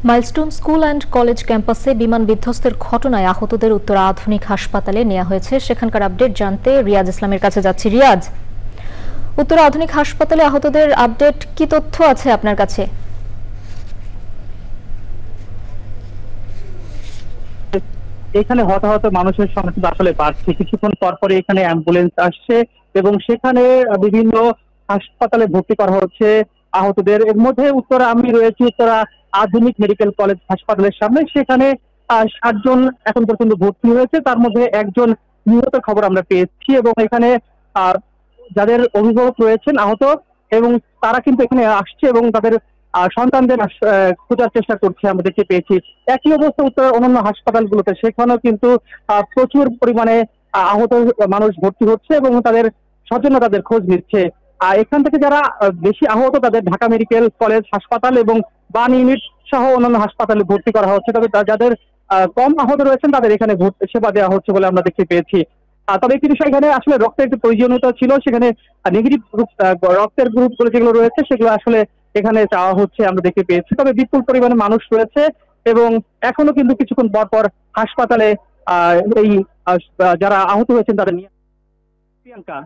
Milestone school and college ক্যাম্পাসে বিমান বিধ্বস্তের ঘটনায় আহতদের উত্তরা আধুনিক হাসপাতালে নেওয়া হয়েছে। সেখানকার আপডেট জানতে রিয়াজ ইসলামের কাছে যাচ্ছি। রিয়াজ, উত্তরা আধুনিক হাসপাতালে আহতদের আপডেট, কি তথ্য আছে আপনার কাছে? এখানে হতাহত মানুষের সংখ্যা আসলে বাড়ছে। কিছুক্ষণ পর পরে এখানে অ্যাম্বুলেন্স আসছে এবং সেখানে বিভিন্ন হাসপাতালে ভর্তি করা হচ্ছে আহতদের। এর মধ্যে আমি রয়েছি উত্তরা আধুনিক মেডিকেল কলেজ হাসপাতালের সামনে। সেখানে 60 জন এখন পর্যন্ত ভর্তি হয়েছে, তার মধ্যে একজন নিহতের খবর আমরা পেয়েছি এবং এখানে আহ যাদের অভিভাবক রয়েছেন আহত এবং তারা কিন্তু এখানে আসছে এবং তাদের সন্তানদের খোঁজার চেষ্টা করছে, আমরা দেখতে পেয়েছি। একই অবস্থা উত্তরের অন্যান্য হাসপাতালগুলোতে, সেখানেও কিন্তু প্রচুর পরিমাণে আহত মানুষ ভর্তি হচ্ছে এবং তাদের স্বজনরা তাদের খোঁজ নিচ্ছে। এখান থেকে যারা বেশি আহত তাদের ঢাকা মেডিকেল কলেজ হাসপাতাল এবং বান ইউনিট সহ অন্যান্য হাসপাতালে ভর্তি করা হচ্ছে। তবে যাদের কম আহত রয়েছেন তাদের এখানে সেবা দেওয়া হচ্ছে বলে আমরা দেখতে পেয়েছি। তবে একটি বিষয়, এখানে আসলে রক্তের একটি প্রয়োজনীয়তা ছিল, সেখানে নেগেটিভ গ্রুপ রক্তের গ্রুপগুলো যেগুলো রয়েছে সেগুলো আসলে এখানে চাওয়া হচ্ছে, আমরা দেখতে পেয়েছি। তবে বিপুল পরিমাণে মানুষ রয়েছে এবং এখনো কিন্তু কিছুক্ষণ পর পর হাসপাতালে এই যারা আহত হয়েছেন তাদের নিয়ে। প্রিয়াঙ্কা।